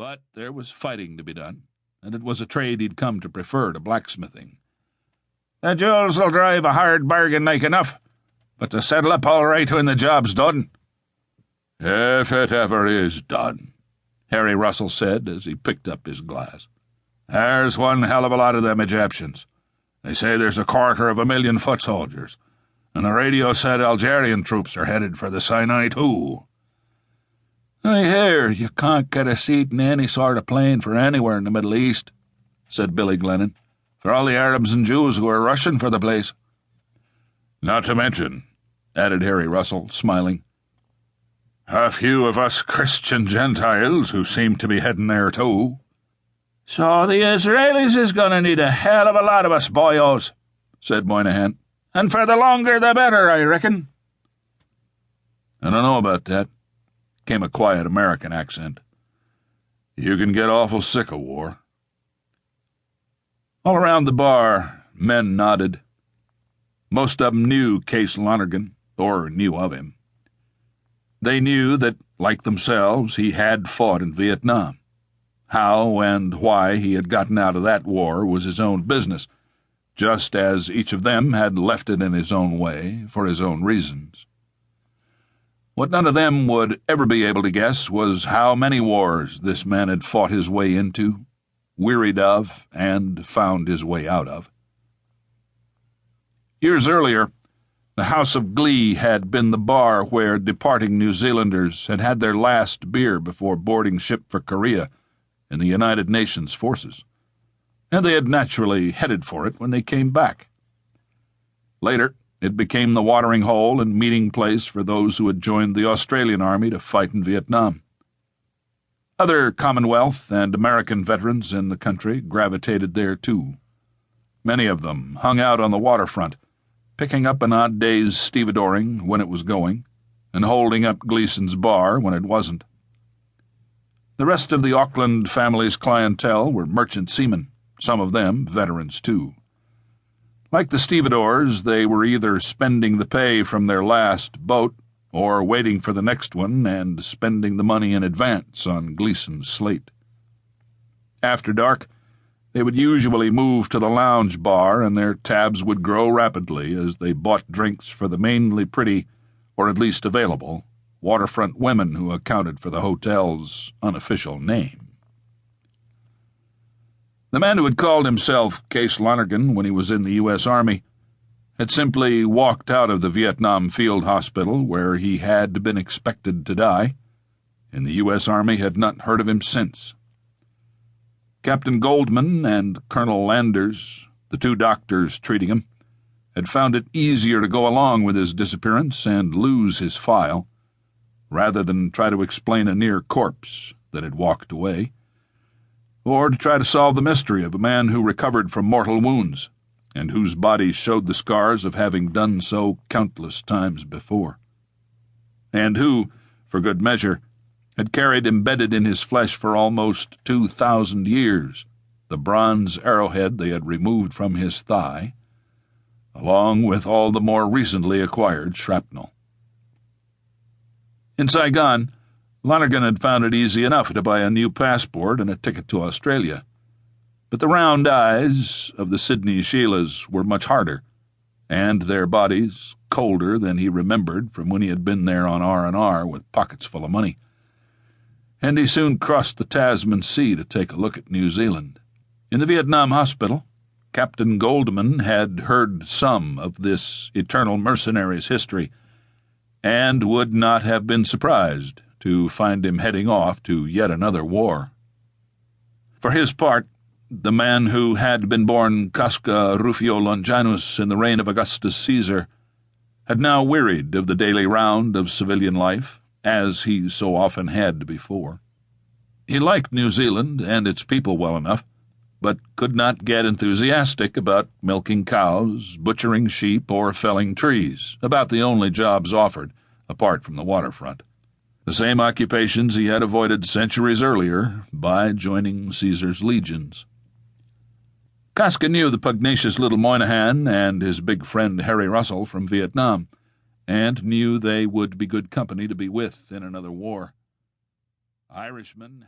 But there was fighting to be done, and it was a trade he'd come to prefer to blacksmithing. "The jewels will drive a hard bargain like enough, but to settle up all right when the job's done." "If it ever is done," Harry Russell said as he picked up his glass. "There's one hell of a lot of them Egyptians. They say there's 250,000 foot soldiers, and the radio said Algerian troops are headed for the Sinai too." "I hear you can't get a seat in any sort of plane for anywhere in the Middle East," said Billy Glennon, "for all the Arabs and Jews who are rushing for the place." "Not to mention," added Harry Russell, smiling, "a few of us Christian Gentiles who seem to be heading there too." "So the Israelis is going to need a hell of a lot of us boyos," said Moynihan. "And for the longer the better, I reckon." "I don't know about that," came a quiet American accent. "You can get awful sick of war." All around the bar, men nodded. Most of them knew Case Lonergan, or knew of him. They knew that, like themselves, he had fought in Vietnam. How and why he had gotten out of that war was his own business, just as each of them had left it in his own way, for his own reasons. What none of them would ever be able to guess was how many wars this man had fought his way into, wearied of, and found his way out of. Years earlier, the House of Glee had been the bar where departing New Zealanders had had their last beer before boarding ship for Korea in the United Nations forces, and they had naturally headed for it when they came back. Later, it became the watering hole and meeting place for those who had joined the Australian Army to fight in Vietnam. Other Commonwealth and American veterans in the country gravitated there too. Many of them hung out on the waterfront, picking up an odd day's stevedoring when it was going, and holding up Gleason's bar when it wasn't. The rest of the Auckland family's clientele were merchant seamen, some of them veterans too. Like the stevedores, they were either spending the pay from their last boat or waiting for the next one and spending the money in advance on Gleason's slate. After dark, they would usually move to the lounge bar, and their tabs would grow rapidly as they bought drinks for the mainly pretty, or at least available, waterfront women who accounted for the hotel's unofficial name. The man who had called himself Case Lonergan when he was in the U.S. Army had simply walked out of the Vietnam Field Hospital where he had been expected to die, and the U.S. Army had not heard of him since. Captain Goldman and Colonel Landers, the two doctors treating him, had found it easier to go along with his disappearance and lose his file, rather than try to explain a near corpse that had walked away, or to try to solve the mystery of a man who recovered from mortal wounds, and whose body showed the scars of having done so countless times before, and who, for good measure, had carried embedded in his flesh for almost 2,000 years the bronze arrowhead they had removed from his thigh, along with all the more recently acquired shrapnel. In Saigon, Lonergan had found it easy enough to buy a new passport and a ticket to Australia, but the round eyes of the Sydney Sheilas were much harder, and their bodies colder than he remembered from when he had been there on R&R with pockets full of money, and he soon crossed the Tasman Sea to take a look at New Zealand. In the Vietnam hospital, Captain Goldman had heard some of this eternal mercenary's history, and would not have been surprised to find him heading off to yet another war. For his part, the man who had been born Casca Rufio Longinus in the reign of Augustus Caesar had now wearied of the daily round of civilian life, as he so often had before. He liked New Zealand and its people well enough, but could not get enthusiastic about milking cows, butchering sheep, or felling trees, about the only jobs offered, apart from the waterfront. The same occupations he had avoided centuries earlier by joining Caesar's legions. Casca knew the pugnacious little Moynihan and his big friend Harry Russell from Vietnam, and knew they would be good company to be with in another war. Irishmen